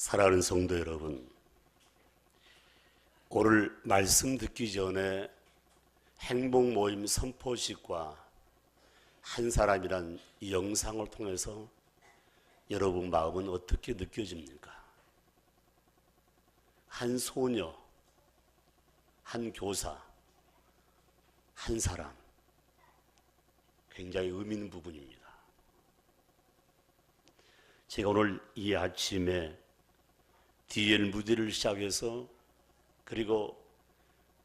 사랑하는 성도 여러분, 오늘 말씀 듣기 전에 행복 모임 선포식과 한 사람이란 이 영상을 통해서 여러분 마음은 어떻게 느껴집니까? 한 소녀, 한 교사, 한 사람, 굉장히 의미 있는 부분입니다. 제가 오늘 이 아침에 D.L. 무디를 시작해서 그리고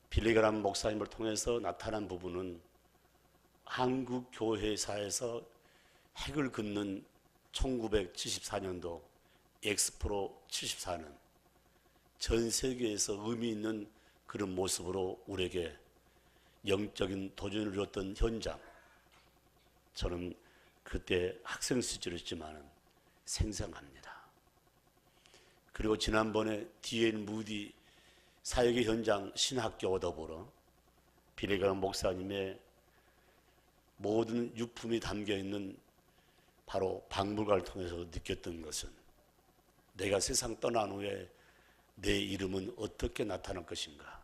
빌리그람 목사님을 통해서 나타난 부분은 한국 교회사에서 핵을 긋는 1974년도 엑스포로 74는 전 세계에서 의미 있는 그런 모습으로 우리에게 영적인 도전을 이뤘던 현장, 저는 그때 학생 시절이었지만 생생합니다. 그리고 지난번에 D.L. 무디 사역의 현장 신학교와 더불어 빌리그람 목사님의 모든 유품이 담겨있는 바로 박물관을 통해서 느꼈던 것은 내가 세상 떠난 후에 내 이름은 어떻게 나타날 것인가.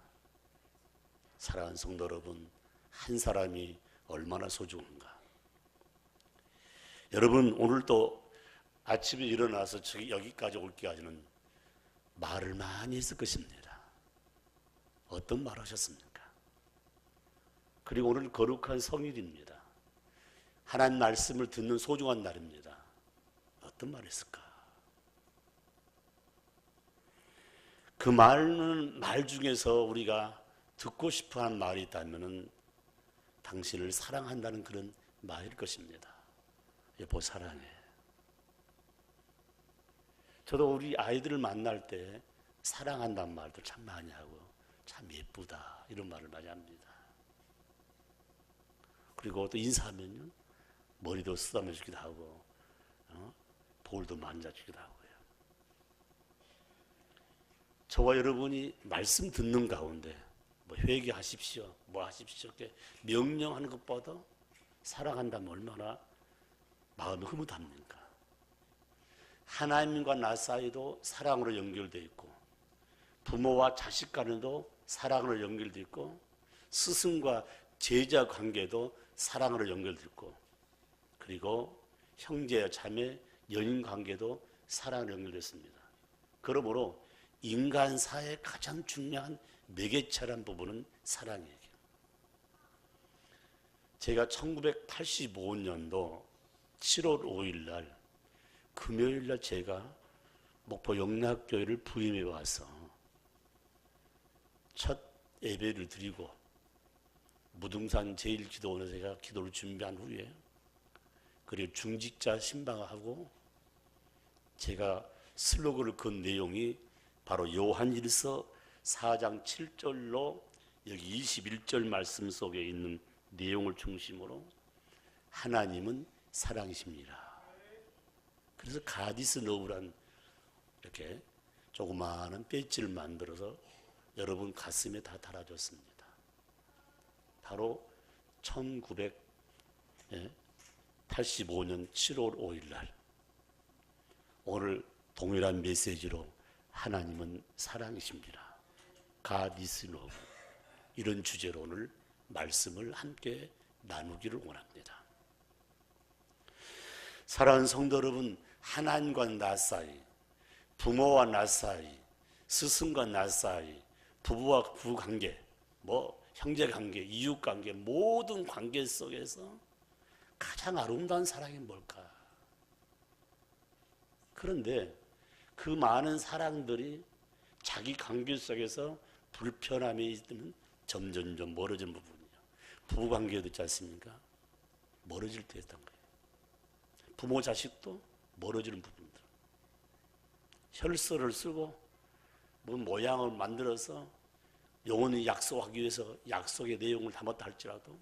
사랑하는 성도 여러분, 한 사람이 얼마나 소중한가. 여러분, 오늘도 아침에 일어나서 여기까지 올 때까지는 말을 많이 했을 것입니다. 어떤 말 하셨습니까? 그리고 오늘 거룩한 성일입니다. 하나님 말씀을 듣는 소중한 날입니다. 어떤 말 했을까? 그 말 중에서 우리가 듣고 싶어 하는 말이 있다면 당신을 사랑한다는 그런 말일 것입니다. 여보 사랑해. 저도 우리 아이들을 만날 때 사랑한다는 말도 참 많이 하고 참 예쁘다 이런 말을 많이 합니다. 그리고 또 인사하면요 머리도 쓰다듬어 주기도 하고 볼도 만져주기도 하고요. 저와 여러분이 말씀 듣는 가운데 뭐 회개하십시오 뭐 하십시오 이렇게 명령하는 것보다 사랑한다면 얼마나 마음이 흐뭇합니까? 하나님과 나 사이도 사랑으로 연결되어 있고 부모와 자식 간에도 사랑으로 연결되어 있고 스승과 제자 관계도 사랑으로 연결되어 있고 그리고 형제와 자매, 연인 관계도 사랑으로 연결되어 있습니다. 그러므로 인간사의 가장 중요한 매개체란 부분은 사랑이에요. 제가 1985년도 7월 5일 날 금요일 날 제가 목포 영락교회를 부임해 와서 첫 예배를 드리고 무등산 제1기도원에서 제가 기도를 준비한 후에 그리고 중직자 신방하고 제가 슬로건을 건 내용이 바로 요한일서 4장 7절로 여기 21절 말씀 속에 있는 내용을 중심으로 하나님은 사랑이십니다. 그래서 가디스 러브란 이렇게 조그마한 배지를 만들어서 여러분 가슴에 다 달아줬습니다. 바로 1985년 7월 5일 날 오늘 동일한 메시지로 하나님은 사랑이십니다. God is love. 이런 주제로 오늘 말씀을 함께 나누기를 원합니다. 사랑하는 성도 여러분, 하나님과 나 사이, 부모와 나 사이, 스승과 나 사이, 부부와 부부 관계, 뭐 형제 관계, 이웃 관계, 모든 관계 속에서 가장 아름다운 사랑이 뭘까? 그런데 그 많은 사랑들이 자기 관계 속에서 불편함이 있으면 점점점 멀어지는 부분이에요. 부부 관계도 있지 않습니까? 멀어질 때 했던 거예요. 부모 자식도 멀어지는 부분들. 혈서를 쓰고 뭐 모양을 만들어서 영원히 약속하기 위해서 약속의 내용을 담았다 할지라도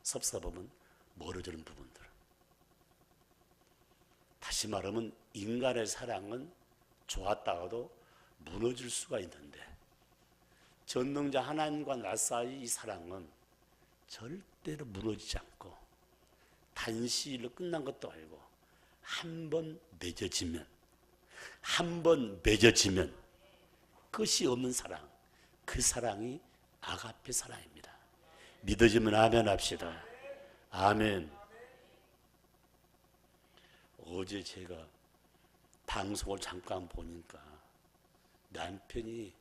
섭섭하면 멀어지는 부분들. 다시 말하면 인간의 사랑은 좋았다가도 무너질 수가 있는데 전능자 하나님과 나 사이 이 사랑은 절대로 무너지지 않고 단시일로 끝난 것도 아니고 한 번 맺어지면 한 번 맺어지면 끝이 없는 사랑, 그 사랑이 아가페 사랑입니다. 믿어지면 아멘 합시다. 아멘. 어제 제가 방송을 잠깐 보니까 남편이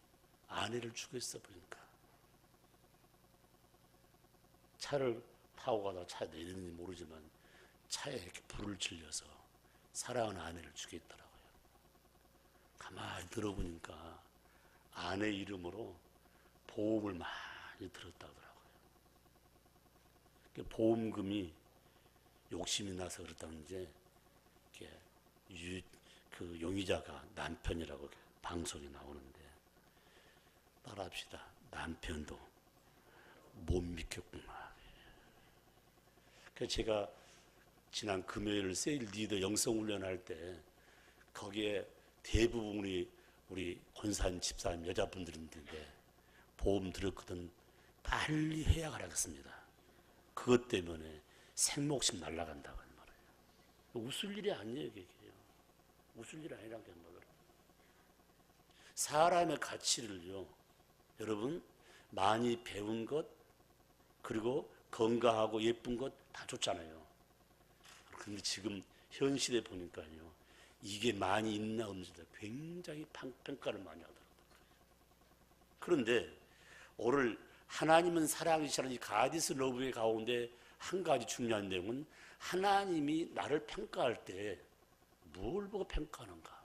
아내를 죽였어 보니까 차를 타고 가다가 차에 내리는지 모르지만 차에 이렇게 불을 질려서 사랑하는 아내를 죽였더라고요. 가만히 들어보니까 아내 이름으로 보험을 많이 들었다고 하더라고요. 보험금이 욕심이 나서 그렇다는지 그 용의자가 남편이라고 방송에 나오는데 따라합시다. 남편도 못 믿겠구나. 그래서 제가 지난 금요일 세일 리더 영성훈련할 때 거기에 대부분이 우리 권사님, 집사님, 여자분들인데 보험 들었거든. 빨리 해야 하겠습니다. 그것 때문에 생목심 날아간다고 하는 말이에요. 웃을 일이 아니에요, 그게. 웃을 일이 아니란 게 뭐예요. 사람의 가치를요, 여러분, 많이 배운 것, 그리고 건강하고 예쁜 것 다 좋잖아요. 그런데 지금 현 시대 보니까요, 이게 많이 있나 없는지 굉장히 평가를 많이 하더라고요. 그런데 오늘 하나님은 사랑이시라는 이 가디스 러브의 가운데 한 가지 중요한 내용은 하나님이 나를 평가할 때 뭘 보고 평가하는가?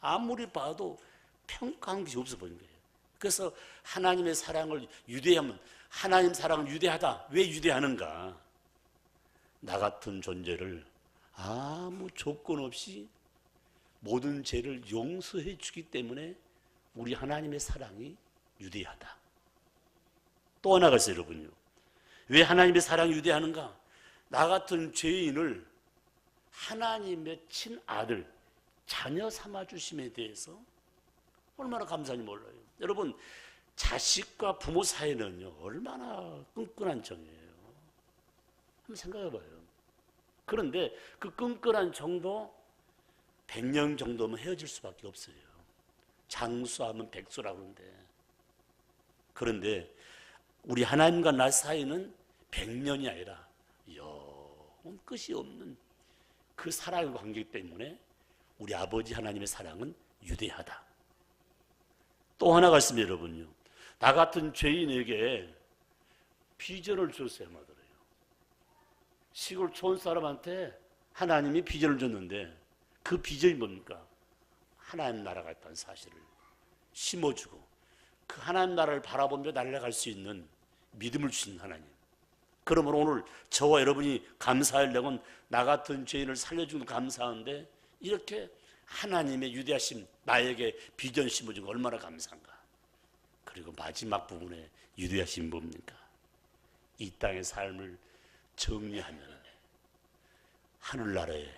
아무리 봐도 평가한 것이 없어 보이는 거예요. 그래서 하나님의 사랑을 유대하면 하나님 사랑을 유대하다. 왜 유대하는가? 나 같은 존재를 아무 조건 없이 모든 죄를 용서해 주기 때문에 우리 하나님의 사랑이 유대하다. 또 하나가 있어요, 여러분요. 왜 하나님의 사랑이 유대하는가? 나 같은 죄인을 하나님의 친아들, 자녀 삼아주심에 대해서 얼마나 감사한지 몰라요. 여러분, 자식과 부모 사이는요, 얼마나 끈끈한 정이에요. 한번 생각해 봐요. 그런데 그 끈끈한 정도 100년 정도면 헤어질 수밖에 없어요. 장수하면 백수라고 그러는데. 그런데 우리 하나님과 나 사이는 100년이 아니라 영원 끝이 없는 그 사랑의 관계 때문에 우리 아버지 하나님의 사랑은 유대하다. 또 하나가 있습니다, 여러분요. 나 같은 죄인에게 비전을 줬어요, 마더래요. 시골 촌 사람한테 하나님이 비전을 줬는데 그 비전이 뭡니까? 하나님 나라가 있다는 사실을 심어주고 그 하나님 나라를 바라보며 날아갈 수 있는 믿음을 주신 하나님. 그러므로 오늘 저와 여러분이 감사할 내용은 나 같은 죄인을 살려주는 감사한데 이렇게 하나님의 유대하심 나에게 비전 심어준 거 얼마나 감사한가. 그리고 마지막 부분에 유대하심 뭡니까? 이 땅의 삶을 정리하면 하늘나라의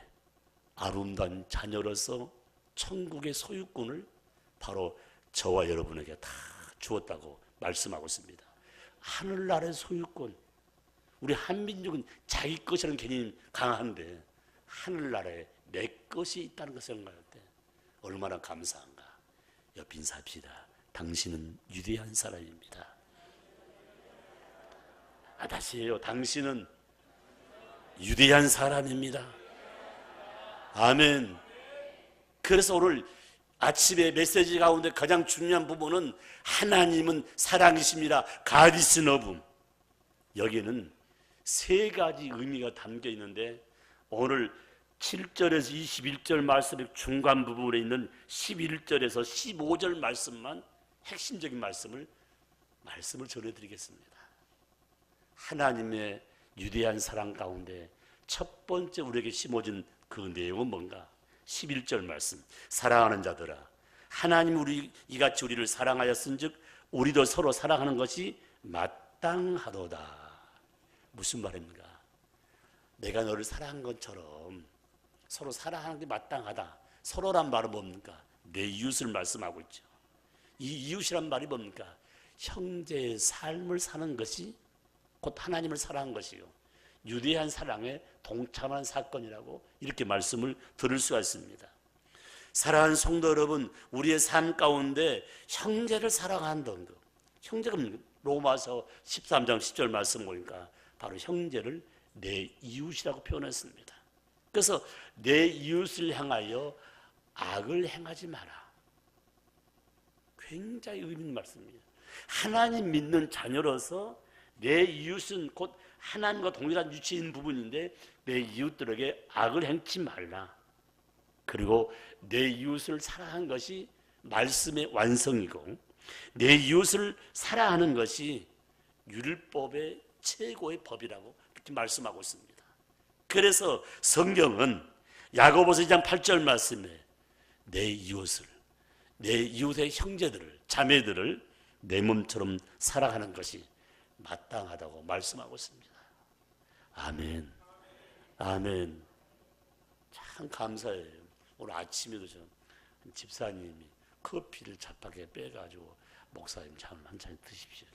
아름다운 자녀로서 천국의 소유권을 바로 저와 여러분에게 다 주었다고 말씀하고 있습니다. 하늘나라의 소유권. 우리 한민족은 자기 것이라는 개념이 강한데 하늘나라에 내 것이 있다는 것을 생각할 때 얼마나 감사한가. 옆 인사합시다. 당신은 유대한 사람입니다. 다시 해요. 당신은 유대한 사람입니다. 아멘. 그래서 오늘 아침에 메시지 가운데 가장 중요한 부분은 하나님은 사랑이십니다. God is love. 여기는 세 가지 의미가 담겨 있는데 오늘 7절에서 21절 말씀의 중간 부분에 있는 11절에서 15절 말씀만 핵심적인 말씀을 전해드리겠습니다. 하나님의 유대한 사랑 가운데 첫 번째 우리에게 심어진 그 내용은 뭔가? 11절 말씀. 사랑하는 자들아, 하나님 이같이 우리를 사랑하였은즉 우리도 서로 사랑하는 것이 마땅하도다. 무슨 말입니까? 내가 너를 사랑한 것처럼 서로 사랑하는 게 마땅하다. 서로란 말은 뭡니까? 내 이웃을 말씀하고 있죠. 이 이웃이란 말이 뭡니까? 형제의 삶을 사는 것이 곧 하나님을 사랑한 것이요. 유대한 사랑에 동참한 사건이라고 이렇게 말씀을 들을 수가 있습니다. 사랑하는 성도 여러분, 우리의 삶 가운데 형제를 사랑한다는 것. 형제가 로마서 13장 10절 말씀 보니까 바로 형제를 내 이웃이라고 표현했습니다. 그래서 내 이웃을 향하여 악을 행하지 마라. 굉장히 의미 있는 말씀이에요. 하나님 믿는 자녀로서 내 이웃은 곧 하나님과 동일한 위치인 부분인데 내 이웃들에게 악을 행치 말라. 그리고 내 이웃을 사랑하는 것이 말씀의 완성이고 내 이웃을 사랑하는 것이 율법의 최고의 법이라고 그렇게 말씀하고 있습니다. 그래서 성경은 야고보서 2장 8절 말씀에 내 이웃을, 내 이웃의 형제들을, 자매들을 내 몸처럼 사랑하는 것이 마땅하다고 말씀하고 있습니다. 아멘. 아멘. 참 감사해요. 오늘 아침에도 한 집사님이 커피를 자판기에 빼가지고 목사님 잠을 한 잔 드십시오.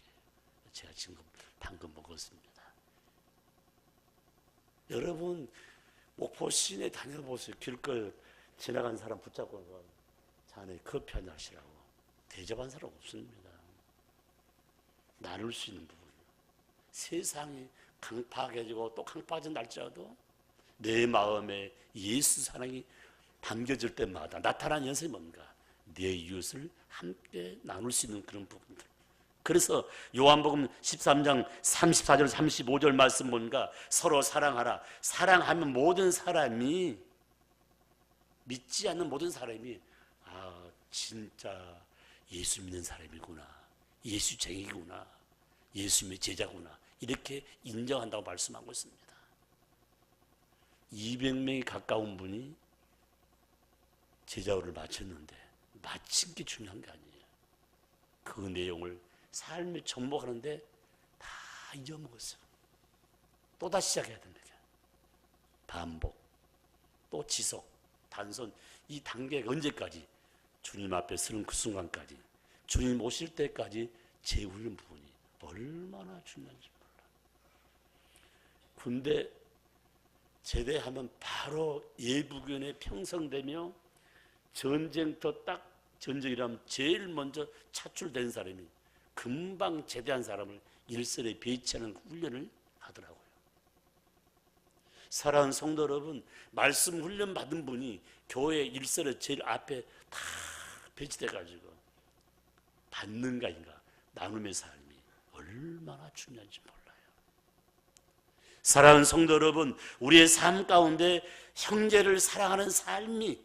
제가 지금 방금 먹었습니다. 여러분 목포 시내 다녀보세요. 길거리 지나간 사람 붙잡고 자네 커피 한잔 하시라고 대접한 사람 없습니다. 나눌 수 있는 부분. 세상이 강팍해지고 또 강팍해진 날짜도 내 마음에 예수 사랑이 담겨질 때마다 나타나는 연습이 뭔가? 내 이웃을 함께 나눌 수 있는 그런 부분들. 그래서 요한복음 13장 34절 35절 말씀 뭔가 서로 사랑하라. 사랑하면 모든 사람이, 믿지 않는 모든 사람이 아 진짜 예수 믿는 사람이구나, 예수쟁이구나, 예수님의 제자구나 이렇게 인정한다고 말씀하고 있습니다. 200명이 가까운 분이 제자호를 마쳤는데 마친 게 중요한 게 아니에요. 그 내용을 삶에 접목하는데 다 잊어먹었어요. 또다시 시작해야 됩니다. 반복, 또 지속, 단선. 이 단계가 언제까지? 주님 앞에 서는 그 순간까지, 주님 오실 때까지 재우는 부분이 얼마나 중요한지 몰라. 군대 제대하면 바로 예부견에 평성되며 전쟁터 딱 전쟁이라면 제일 먼저 차출된 사람이 금방 제대한 사람을 일선에 배치하는 훈련을 하더라고요. 사랑하는 성도 여러분, 말씀 훈련 받은 분이 교회 일선에 제일 앞에 다 배치돼가지고 받는가 인가 나눔의 삶이 얼마나 중요한지 몰라요. 사랑하는 성도 여러분, 우리의 삶 가운데 형제를 사랑하는 삶이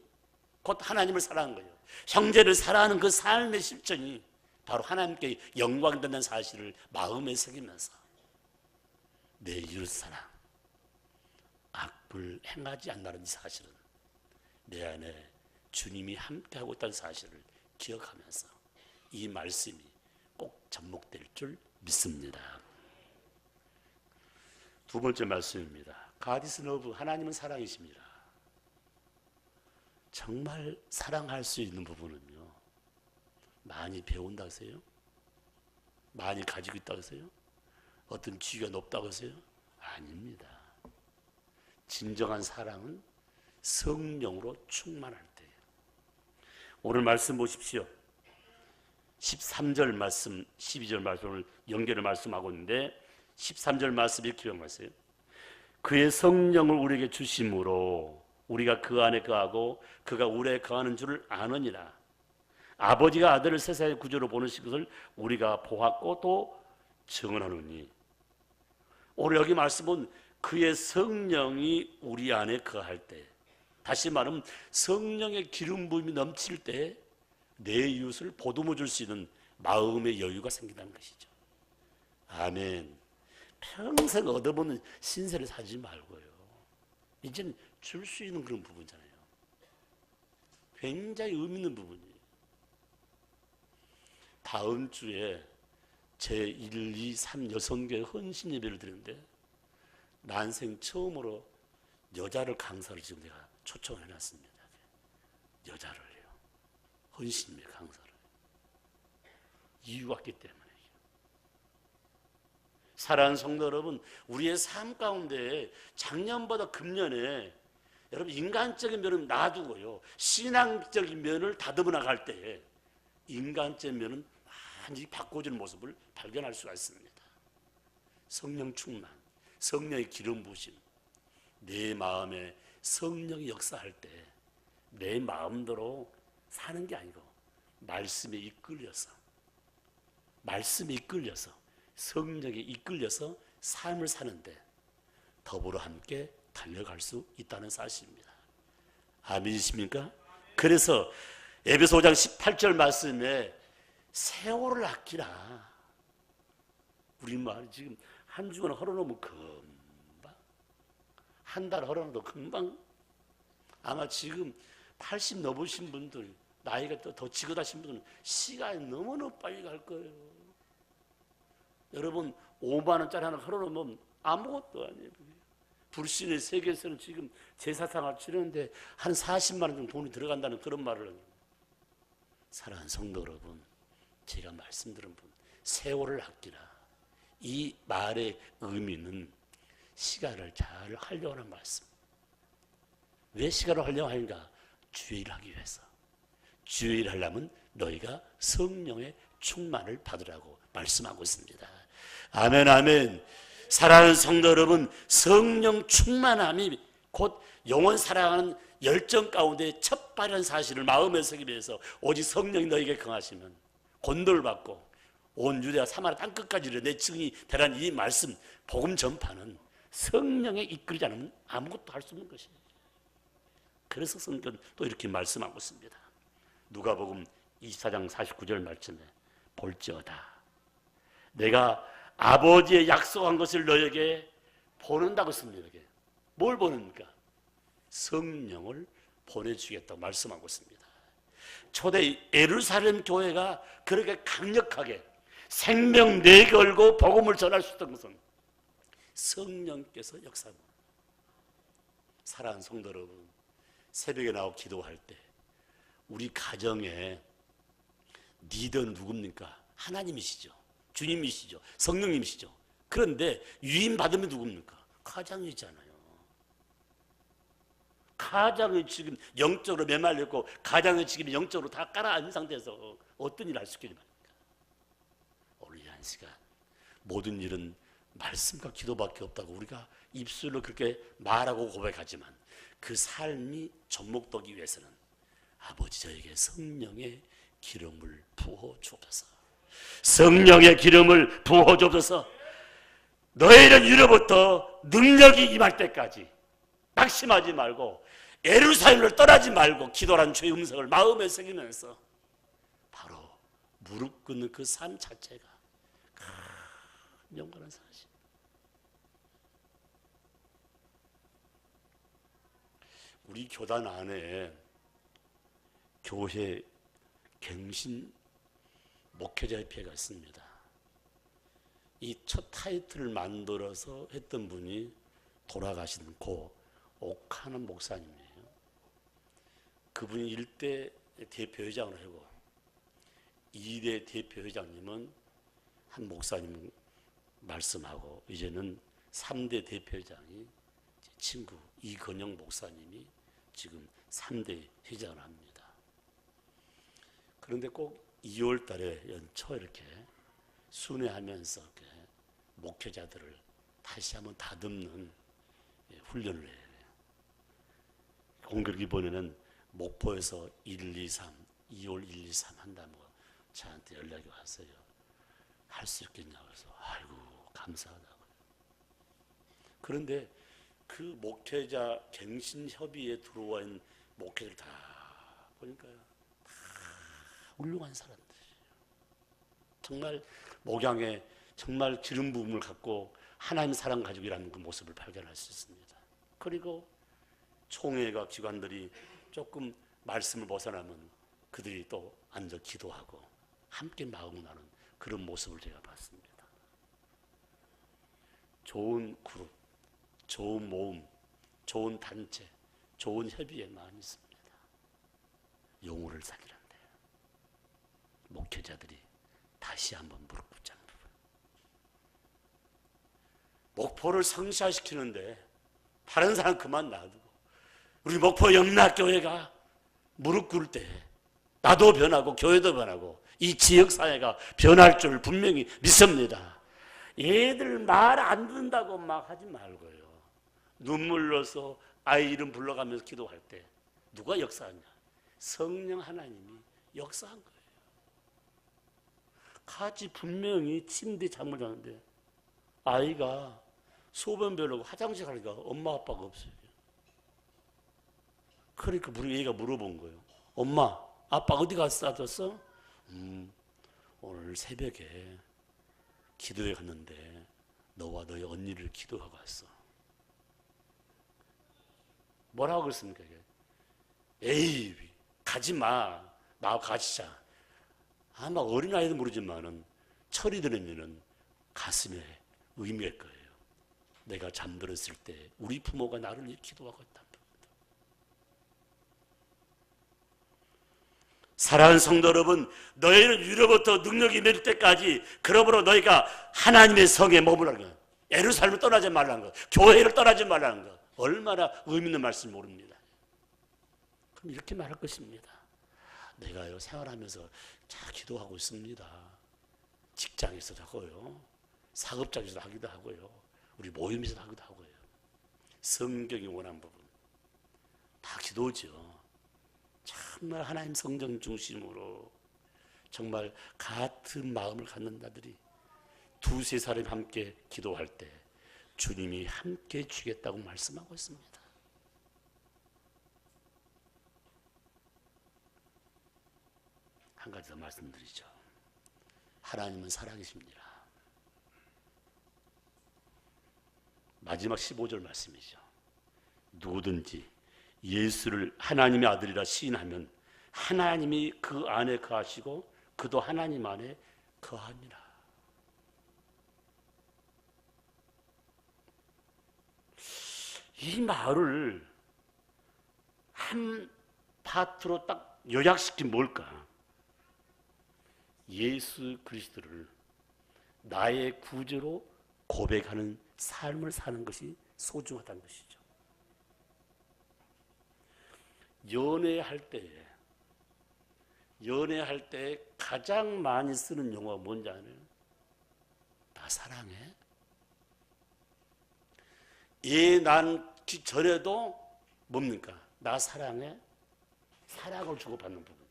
곧 하나님을 사랑하는 거예요. 형제를 사랑하는 그 삶의 실천이 바로 하나님께 영광된다는 사실을 마음에 새기면서 내 이웃 사랑, 악을 행하지 않는다는 사실은 내 안에 주님이 함께하고 있다는 사실을 기억하면서 이 말씀이 꼭 접목될 줄 믿습니다. 두 번째 말씀입니다. God is love, 하나님은 사랑이십니다. 정말 사랑할 수 있는 부분은요, 많이 배운다고 하세요? 많이 가지고 있다고 하세요? 어떤 지위가 높다고 하세요? 아닙니다. 진정한 사랑은 성령으로 충만할 때예요. 오늘 말씀 보십시오. 13절 말씀, 12절 말씀을 연결을 말씀하고 있는데 13절 말씀 이렇게 기억하세요. 그의 성령을 우리에게 주심으로 우리가 그 안에 거하고 그가 우리에 거하는 줄을 아느니라. 아버지가 아들을 세상의 구주로 보내신 것을 우리가 보았고 또 증언하노니. 오늘 여기 말씀은 그의 성령이 우리 안에 거할 때, 다시 말하면 성령의 기름 부음이 넘칠 때 내 이웃을 보듬어 줄 수 있는 마음의 여유가 생긴다는 것이죠. 아멘. 평생 얻어보는 신세를 사지 말고요, 이제는 줄 수 있는 그런 부분이잖아요. 굉장히 의미 있는 부분이에요. 다음 주에 제1, 2, 3 6교회 헌신 예배를 드리는데 난생 처음으로 여자를 강사를 지금 내가 초청을 해놨습니다. 여자를요. 헌신 예배 강사를. 이유가 있기 때문에. 사랑하는 성도 여러분, 우리의 삶 가운데 작년보다 금년에 여러분 인간적인 면은 놔두고요. 신앙적인 면을 다듬어 나갈 때에 인간적인 면은 완전히 바꿔주는 모습을 발견할 수가 있습니다. 성령 충만, 성령의 기름 부으심, 내 마음에 성령이 역사할 때 내 마음대로 사는 게 아니고 말씀에 이끌려서 성령에 이끌려서 삶을 사는데 더불어 함께 달려갈 수 있다는 사실입니다. 아멘이십니까? 그래서 에베소 5장 18절 말씀에 세월을 아끼라. 우리 말 지금 한 주간 헐어놓으면 금방, 한 달 헐어놓어도 금방. 아마 지금 80 넘으신 분들, 나이가 더 지긋하신 분들은 시간이 너무너무 빨리 갈 거예요. 여러분 5만 원짜리 하나 헐어놓으면 아무것도 아니에요. 불신의 세계에서는 지금 제사상을 치르는데 한 40만 원 정도 돈이 들어간다는 그런 말을 합니다. 사랑하는 성도 여러분, 제가 말씀드린 분, 세월을 아끼라. 이 말의 의미는 시간을 잘 활용하는 말씀. 왜 시간을 활용하는가? 주의 일을 하기 위해서. 주의 일을 하려면 너희가 성령의 충만을 받으라고 말씀하고 있습니다. 아멘, 아멘. 사랑하는 성도 여러분, 성령 충만함이 곧 영원 사랑하는 열정 가운데 첫 발현 사실을 마음에 새기기 위해서 오직 성령이 너에게 거하시면 권도를 받고 온 유대와 사마리아 땅끝까지 내 증인이 되라는 이 말씀, 복음 전파는 성령에 이끌지 않으면 아무것도 할 수 없는 것이에요. 그래서 성경 또 이렇게 말씀하고 있습니다. 누가복음 24장 49절 말씀에 볼지어다 내가 아버지의 약속한 것을 너에게 보낸다고 했습니다. 뭘 보냅니까? 성령을 보내주겠다고 말씀하고 있습니다. 초대 예루살렘 교회가 그렇게 강력하게 생명 내걸고 복음을 전할 수 있던 것은 성령께서 역사합니다. 사랑하는 성도 여러분, 새벽에 나와 기도할 때 우리 가정에 리더 누굽니까? 하나님이시죠. 주님이시죠. 성령님이시죠. 그런데 유임 받으면 누굽니까? 가장이잖아요. 가장이 지금 영적으로 메말렸고 가장이 지금 영적으로 다 깔아앉은 상태에서 어떤 일을 할 수 있겠니 말입니까? 오늘 이 한 시간 모든 일은 말씀과 기도밖에 없다고 우리가 입술로 그렇게 말하고 고백하지만 그 삶이 접목되기 위해서는 아버지 저에게 성령의 기름을 부어 주옵소서. 성령의 기름을 부어 주옵소서. 너희는 이로부터 능력이 임할 때까지 낙심하지 말고 예루살렘을 떠나지 말고 기도라는 주의 음성을 마음에 새기면서 바로 무릎 꿇는 그 삶 자체가 큰 영광한 사실. 우리 교단 안에 교회 갱신 목회자협회가 있습니다. 이 첫 타이틀을 만들어서 했던 분이 돌아가신 고 옥하는 목사님이에요. 그분이 1대 대표회장을 하고 2대 대표회장님은 한 목사님 말씀하고 이제는 3대 대표회장이 제 친구 이건영 목사님이 지금 3대 회장을 합니다. 그런데 꼭 2월 달에 연초 이렇게 순회하면서 이렇게 목회자들을 다시 한번 다듬는 훈련을 해요. 공교롭게 이번에는 목포에서 1, 2, 3, 2월 1, 2, 3 한다고 저한테 연락이 왔어요. 할 수 있겠냐고 해서 아이고 감사하다고요. 그런데 그 목회자 갱신협의회에 들어와 있는 목회자들 다 보니까요. 다 훌륭한 사람들이에요. 정말 목양에 정말 기름 부음을 갖고 하나님 사랑 가지고 일하는 그 모습을 발견할 수 있습니다. 그리고 총회가 기관들이 조금 말씀을 벗어나면 그들이 또 앉아 기도하고 함께 마음을 나누는 그런 모습을 제가 봤습니다. 좋은 그룹, 좋은 모임, 좋은 단체, 좋은 협의회 많이 있습니다. 용어를 사귀는데 목회자들이 다시 한번 무릎 꿇자는 부분. 목포를 성시화시키는데 다른 사람 그만 놔두고 우리 목포 영락교회가 무릎 꿇을 때 나도 변하고 교회도 변하고 이 지역사회가 변할 줄 분명히 믿습니다. 얘들 말 안 듣는다고 막 하지 말고요. 눈물 흘려서 아이 이름 불러가면서 기도할 때 누가 역사하냐? 성령 하나님이 역사한 거예요. 같이 분명히 침대에 잠을 자는데 아이가 소변 배우려고 화장실 가니까 엄마 아빠가 없어요. 그러니까 얘가 물어본 거예요. 엄마, 아빠 어디 가서 싸줬어? 오늘 새벽에 기도회 갔는데 너와 너희 언니를 기도하고 왔어. 뭐라고 그랬습니까? 에이, 가지 마. 나하고 가시자. 아마 어린아이도 모르지만은 철이 들으면은 가슴에 의미일 거예요. 내가 잠들었을 때 우리 부모가 나를 위해 기도하고 있다. 사랑하는 성도 여러분, 너희는 유로부터 능력이 임할 때까지 그러므로 너희가 하나님의 성에 머무라는 것, 예루살렘을 떠나지 말라는 것, 교회를 떠나지 말라는 것, 얼마나 의미 있는 말씀 모릅니다. 그럼 이렇게 말할 것입니다. 내가요 생활하면서 잘 기도하고 있습니다. 직장에서도 하고요, 사업장에서도 하기도 하고요, 우리 모임에서도 하기도 하고요. 성경이 원하는 부분 다 기도죠. 정말 하나님 성경 중심으로 정말 같은 마음을 갖는 자들이 두세 사람이 함께 기도할 때 주님이 함께 주겠다고 말씀하고 있습니다. 한 가지 더 말씀드리죠. 하나님은 살아계십니다. 마지막 15절 말씀이죠. 누구든지 예수를 하나님의 아들이라 시인하면 하나님이 그 안에 거하시고 그도 하나님 안에 거하니라. 이 말을 한 파트로 딱 요약시킨 뭘까? 예수 그리스도를 나의 구주로 고백하는 삶을 사는 것이 소중하다는 것이죠. 연애할 때 가장 많이 쓰는 용어가 뭔지 아세요? 나 사랑해. 애 낳기 전에도 뭡니까? 나 사랑해. 사랑을 주고받는 부분,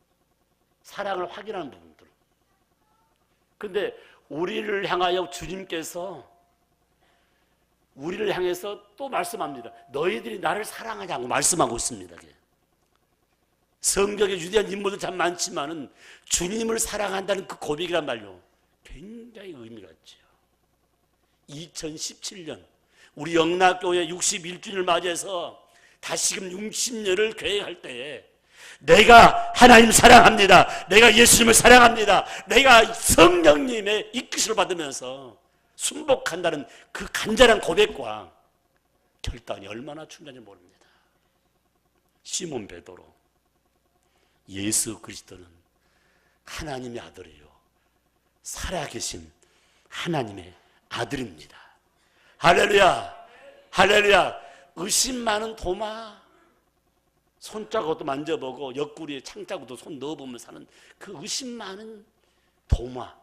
사랑을 확인하는 부분들. 근데 우리를 향하여 주님께서 우리를 향해서 또 말씀합니다. 너희들이 나를 사랑하냐고 말씀하고 있습니다. 성경에 유대한 인물도 참 많지만은 주님을 사랑한다는 그 고백이란 말요, 굉장히 의미가 있죠. 2017년 우리 영락교회 61주년을 맞이해서 다시금 60년을 계획할 때에 내가 하나님 사랑합니다. 내가 예수님을 사랑합니다. 내가 성령님의 이끄심을 받으면서 순복한다는 그 간절한 고백과 결단이 얼마나 중요한지 모릅니다. 시몬 베드로, 예수 그리스도는 하나님의 아들이요, 살아계신 하나님의 아들입니다. 할렐루야, 할렐루야. 의심 많은 도마, 손자국도 만져보고 옆구리에 창자국도 손 넣어보면 사는 그 의심 많은 도마,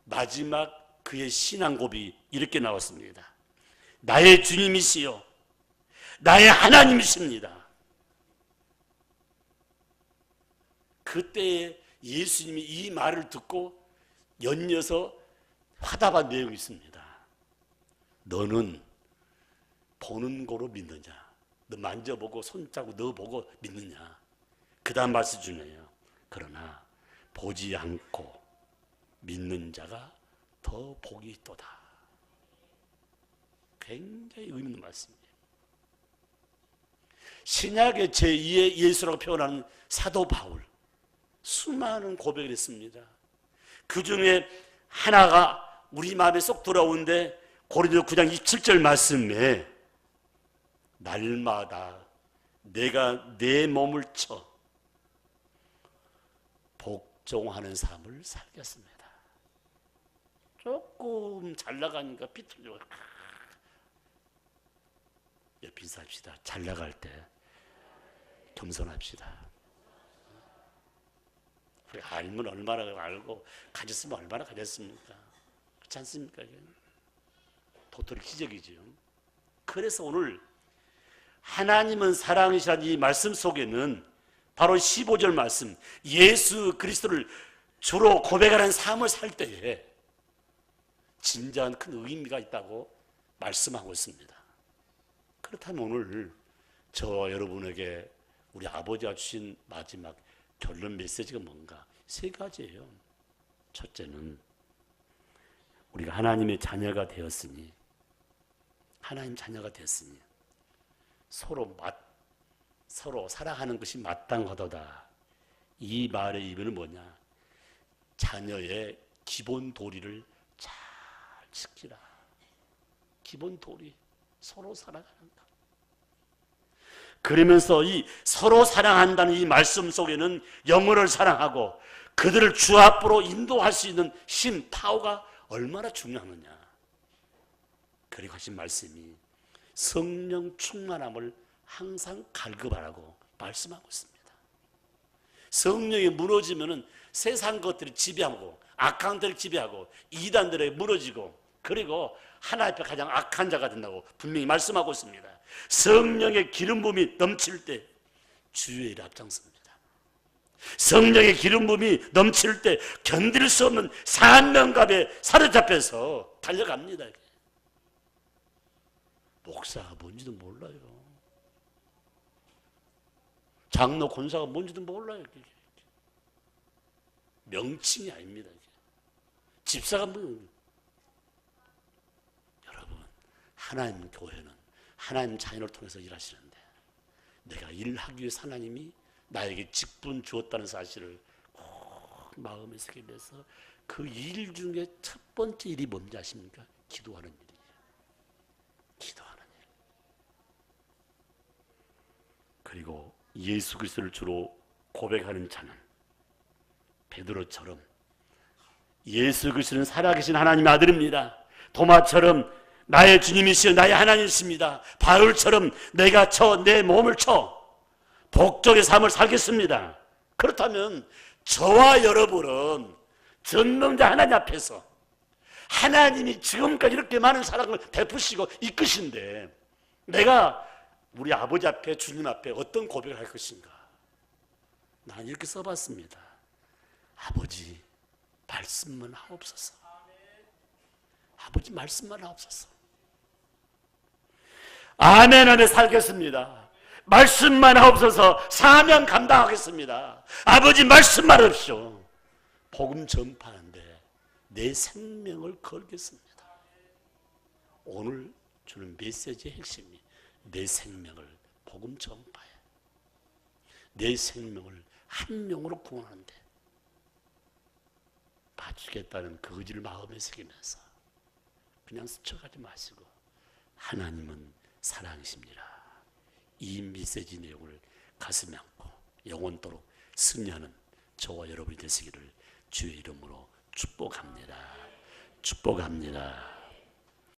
마지막 그의 신앙 고백이 이렇게 나왔습니다. 나의 주님이시요 나의 하나님이십니다. 그때 예수님이 이 말을 듣고 연이어서 화답한 내용이 있습니다. 너는 보는 거로 믿느냐? 너 만져보고 손자국 넣어보고 믿느냐? 그 다음 말씀 주네요. 그러나 보지 않고 믿는 자가 더 복이 있도다. 굉장히 의미 있는 말씀이에요. 신약의 제2의 예수라고 표현하는 사도 바울, 수많은 고백을 했습니다. 그 중에 하나가 우리 마음에 쏙 들어오는데 고린도 9장 27절 말씀에 날마다 내가 내 몸을 쳐 복종하는 삶을 살겠습니다. 조금 잘 나가니까 비틀려. 옆 인사합시다. 잘 나갈 때 겸손합시다. 우리 알면 얼마나 알고 가졌으면 얼마나 가졌습니까? 그렇지 않습니까? 도토리 기적이죠. 그래서 오늘 하나님은 사랑이시라는 이 말씀 속에는 바로 15절 말씀, 예수 그리스도를 주로 고백하는 삶을 살 때에 진정한 큰 의미가 있다고 말씀하고 있습니다. 그렇다면 오늘 저와 여러분에게 우리 아버지가 주신 마지막 결론 메시지가 뭔가? 3가지예요. 첫째는 우리가 하나님의 자녀가 되었으니, 하나님 자녀가 되었으니 서로 사랑하는 것이 마땅하도다. 이 말의 의미는 뭐냐? 자녀의 기본 도리를 잘 지키라. 기본 도리, 서로 사랑한다. 그러면서 이 서로 사랑한다는 이 말씀 속에는 영혼을 사랑하고 그들을 주 앞으로 인도할 수 있는 힘, 파워가 얼마나 중요하느냐. 그리고 하신 말씀이 성령 충만함을 항상 갈급하라고 말씀하고 있습니다. 성령이 무너지면은 세상 것들이 지배하고 악한 것들이 지배하고 이단들에 무너지고 그리고 하나님 앞에 가장 악한 자가 된다고 분명히 말씀하고 있습니다. 성령의 기름 부음이 넘칠 때 주의 일에 앞장섭니다. 성령의 기름 부음이 넘칠 때 견딜 수 없는 사명감에 사로잡혀서 달려갑니다. 목사가 뭔지도 몰라요. 장로 권사가 뭔지도 몰라요. 명칭이 아닙니다. 집사가 뭐. 여러분, 하나님 교회는 하나님 자녀를 통해서 일하시는데 내가 일하기 위해서 하나님이 나에게 직분 주었다는 사실을 꼭 마음에 새기면서 그 일 중에 첫 번째 일이 뭔지 아십니까? 기도하는 일이에요. 기도하는 일. 그리고 예수 그리스도를 주로 고백하는 자는 베드로처럼 예수 그리스도는 살아계신 하나님의 아들입니다. 도마처럼 나의 주님이시여 나의 하나님이십니다. 바울처럼 내가 내 몸을 복종의 삶을 살겠습니다. 그렇다면 저와 여러분은 전능자 하나님 앞에서 하나님이 지금까지 이렇게 많은 사랑을 베푸시고 이끄신데 내가 우리 아버지 앞에 주님 앞에 어떤 고백을 할 것인가? 난 이렇게 써봤습니다. 아버지 말씀만 하옵소서. 아버지 말씀만 하옵소서. 아멘 안에 살겠습니다. 말씀만 하옵소서. 사명 감당하겠습니다. 아버지 말씀만 하옵시오. 복음 전파하는데 내 생명을 걸겠습니다. 오늘 주는 메시지의 핵심이 내 생명을 복음 전파해. 내 생명을 한 명으로 구원하는데 봐주겠다는 그 의지를 마음에 새기면서 그냥 스쳐가지 마시고 하나님은 사랑이십니다. 이 메시지 내용을 가슴에 안고 영원토록 승리하는 저와 여러분이 되시기를 주의 이름으로 축복합니다. 축복합니다.